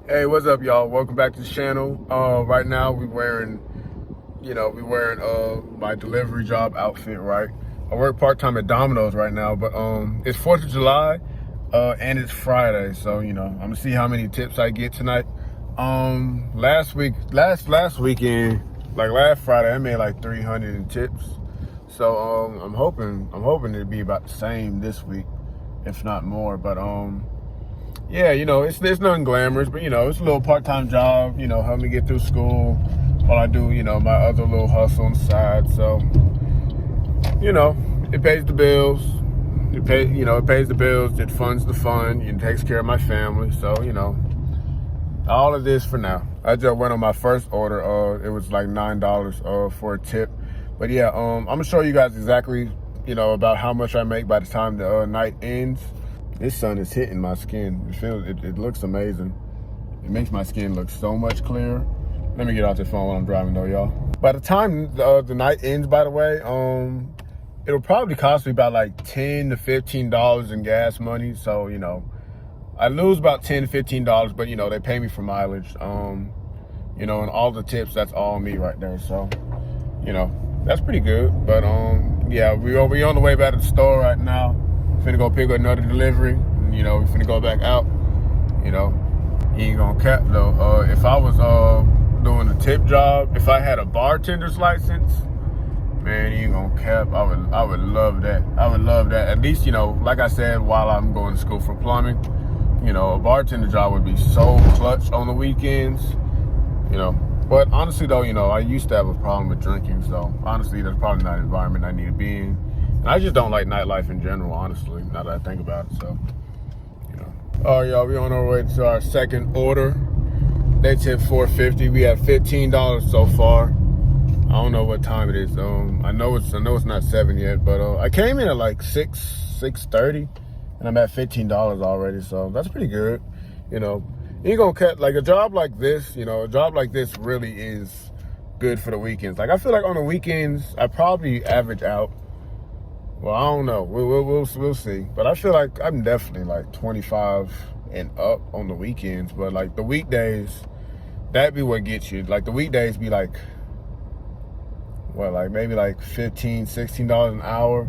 Hey, what's up, y'all? Welcome back to the channel. Right now we wearing my delivery job outfit, right? I work part-time at Dominos right now, but it's 4th of July, and it's Friday, so I'm gonna see how many tips I get tonight. Last weekend, like last Friday, I made like 300 in tips. So I'm hoping it'd be about the same this week, if not more. But yeah, it's nothing glamorous, but it's a little part-time job, help me get through school while I do, my other little hustle on the side. So, it pays the bills. It pays the bills, it funds the fun, it takes care of my family. So, all of this for now. I just went on my first order, it was like $9 for a tip. But yeah, I'm gonna show you guys exactly, about how much I make by the time the night ends. This sun is hitting my skin. It looks amazing. It makes my skin look so much clearer. Let me get out the phone while I'm driving though, y'all. By the time the night ends, by the way, it'll probably cost me about like $10 to $15 in gas money. So, I lose about $10 to $15, but they pay me for mileage. And all the tips, that's all me right there. So, that's pretty good. But yeah, we on the way back to the store right now. Finna go pick up another delivery. We finna go back out. You ain't gonna cap though. If I was doing a tip job, if I had a bartender's license, man, you ain't gonna cap. I would love that. I would love that. At least, like I said, while I'm going to school for plumbing, a bartender job would be so clutch on the weekends. But honestly though, I used to have a problem with drinking, so honestly that's probably not an environment I need to be in. And I just don't like nightlife in general, honestly, now that I think about it. So, all right, y'all, we on our way to our second order. They tip $4.50. We have $15 so far. I don't know what time it is. I know it's not 7 yet, but I came in at like 6:30, and I'm at $15 already. So that's pretty good. You're gonna cut like a job like this. A job like this really is good for the weekends. Like I feel like on the weekends I probably average out. Well, I don't know. We'll see. But I feel like I'm definitely like 25 and up on the weekends. But like the weekdays, that be what gets you. Like the weekdays be like, maybe like $15, $16 an hour.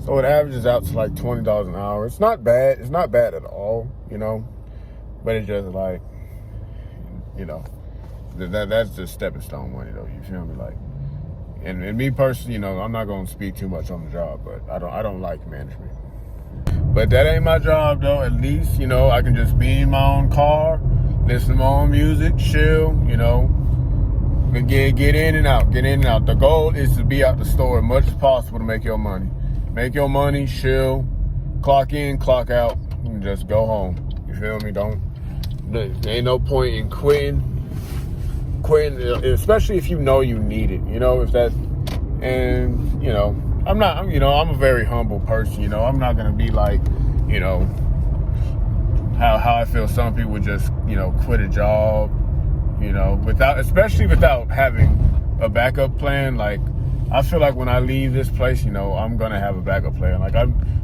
So it averages out to like $20 an hour. It's not bad. It's not bad at all, But it's just like, that's just stepping stone money though. You feel me? Like, and me personally, I'm not gonna speak too much on the job, but I don't like management. But that ain't my job though. At least, I can just be in my own car, listen to my own music, chill, get in and out, The goal is to be out the store as much as possible to make your money. Make your money, chill, clock in, clock out, and just go home. You feel me? There ain't no point in quitting, especially if you need it. If that, and I'm a very humble person. I'm not gonna be like, how I feel some people would just, quit a job, especially without having a backup plan. Like, I feel like when I leave this place, I'm gonna have a backup plan. Like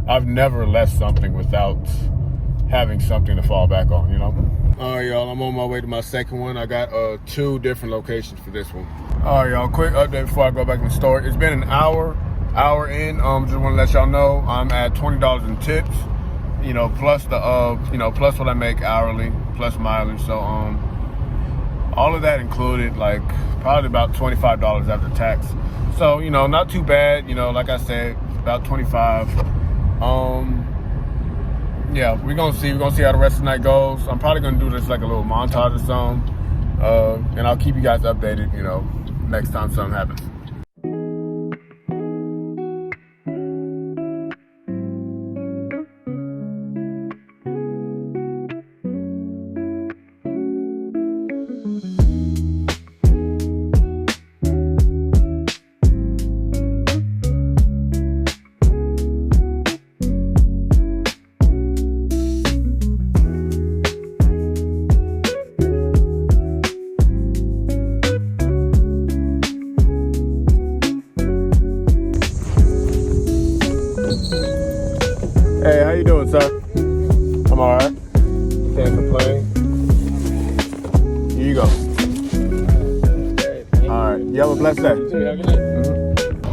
I've never left something without having something to fall back on, All right, y'all, I'm on my way to my second one. I got 2 different locations for this one. All right, y'all, quick update before I go back in the store. It's been an hour in. Just want to let y'all know I'm at $20 in tips, plus the plus what I make hourly, plus mileage. So all of that included, like probably about $25 after tax. So not too bad. Like I said, about 25. Yeah, we're gonna see how the rest of the night goes. I'm probably gonna do this like a little montage or something, and I'll keep you guys updated, next time something happens. Hey, how you doing, sir? I'm all right. Can't complain. go. All right, you have a blessed day.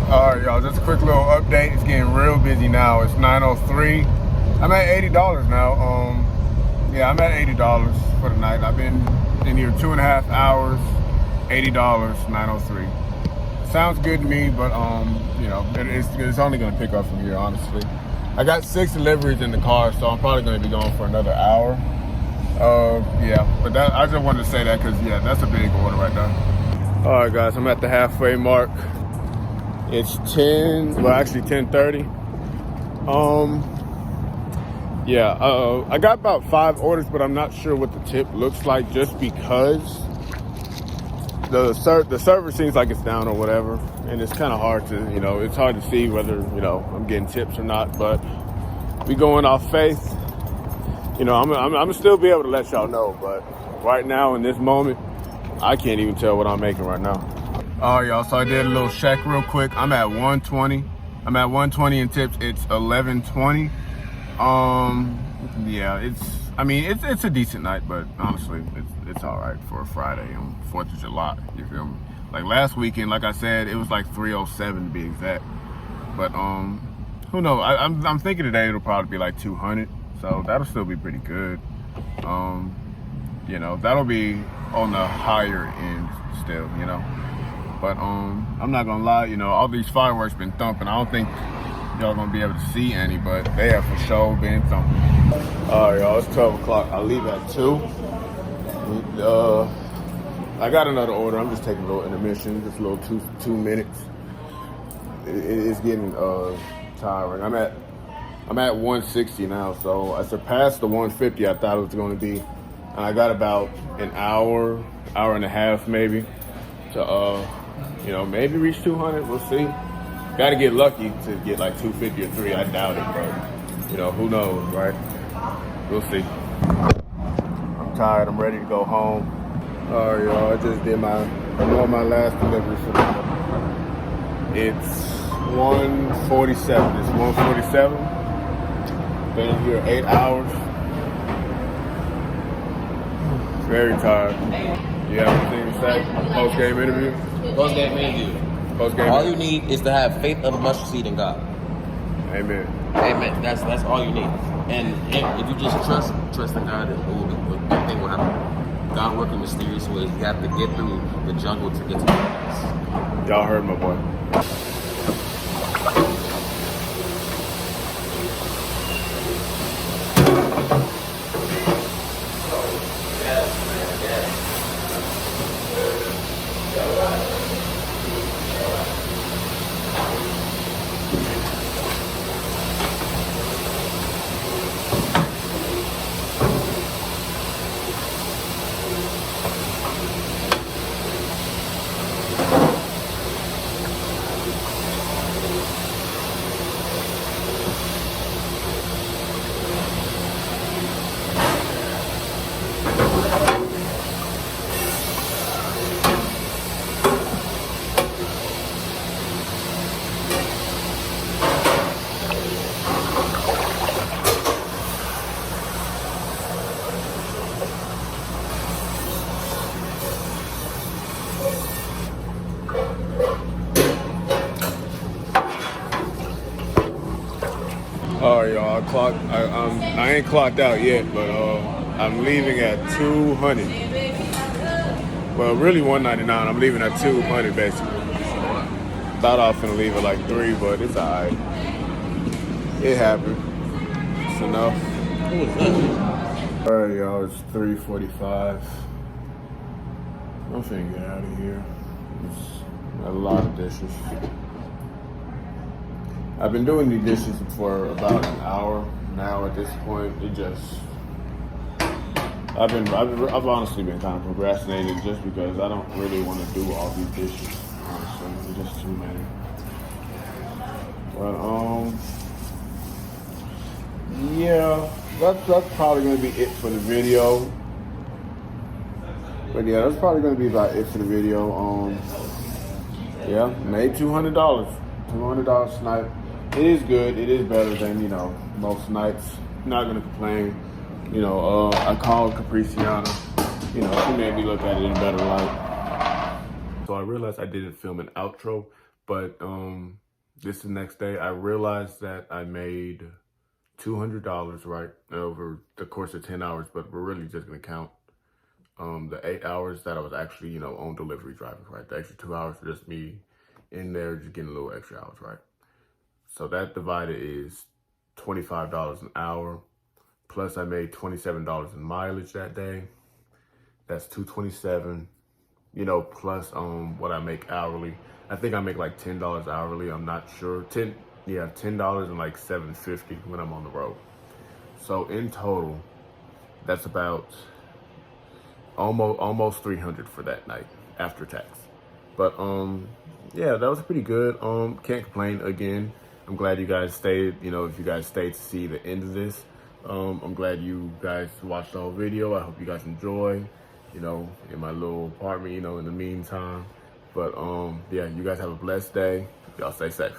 All right, y'all, just a quick little update. It's getting real busy now. It's 9:03. I'm at $80 now. Yeah, I'm at $80 for the night. I've been in here 2.5 hours, $80, 9:03. Sounds good to me, but you know, it's only gonna pick up from here, honestly. I got 6 deliveries in the car, so I'm probably gonna be going for another hour. Yeah, but I just wanted to say that because, yeah, that's a big order right now. All right, guys, I'm at the halfway mark. It's 10:30. Yeah, I got about 5 orders, but I'm not sure what the tip looks like just because the server seems like it's down or whatever, and it's kind of hard to, you know, it's hard to see whether, you know, I'm getting tips or not, but we going off faith. You know, I'm gonna still be able to let y'all know, but right now in this moment, I can't even tell what I'm making right now. All right, y'all, so I did a little check real quick. I'm at 120. I'm at 120 in tips. It's 11:20. Yeah, it's a decent night, but honestly, it's all right for a Friday on 4th of July. You feel me? Like last weekend, like I said, it was like 307 to be exact. But who knows? I'm thinking today it'll probably be like 200, so that'll still be pretty good. You know, that'll be on the higher end still, you know. But I'm not gonna lie, you know, all these fireworks been thumping. I don't think y'all gonna be able to see any, but they have for sure been thumping. All right, y'all, it's 12 o'clock. I'll leave at 2. I got another order. I'm just taking a little intermission, just a little 2 minutes. It's getting tiring. I'm at 160 now, so I surpassed the 150 I thought it was gonna be. And I got about an hour and a half maybe to you know, maybe reach 200. We'll see. Got to get lucky to get like 250 or 3. I doubt it, but you know, who knows, right? We'll see. I'm tired. I'm ready to go home. All right, y'all. I just did I'm on my last delivery for the night. It's 1:47. It's 1:47. Been here 8 hours. Very tired. You have anything to say? Post-game interview? Post-game interview. All you need is to have faith of a mustard seed in God. Amen. Amen. That's all you need. And if you just trust in God, everything will happen. God working mysterious ways. You have to get through the jungle to get to the place. Y'all heard my boy. All right, y'all. I ain't clocked out yet, but I'm leaving at 200. Well, really 199. I'm leaving at 200 basically. Thought I was gonna leave at like 3, but it's alright. It happened. It's enough. All right, y'all. It's 3:45. I'm finna get out of here. It's a lot of dishes. I've been doing these dishes for about an hour now. At this point, I've honestly been kind of procrastinating just because I don't really want to do all these dishes. Honestly, it's just too many. But yeah, that's probably gonna be it for the video. But yeah, that's probably gonna be about it for the video. Yeah, made $200. $200 tonight. It is good. It is better than, you know, most nights. Not gonna complain. You know, I called Capriciana. you know, she made me look at it in a better light. So I realized I didn't film an outro, but this is the next day. I realized that I made $200, right, over the course of 10 hours, but we're really just gonna count the 8 hours that I was actually, you know, on delivery driving, right? The extra 2 hours for just me in there, just getting a little extra hours, right? So that divided is $25 an hour. Plus I made $27 in mileage that day. That's $227, you know, plus what I make hourly. I think I make like $10 hourly. I'm not sure. $10 and like $7.50 when I'm on the road. So in total, that's about almost 300 for that night after tax. But yeah, that was pretty good. Can't complain again. I'm glad you guys stayed, you know, if you guys stayed to see the end of this. I'm glad you guys watched the whole video. I hope you guys enjoy, you know, in my little apartment, you know, in the meantime. But yeah, you guys have a blessed day. Y'all stay safe.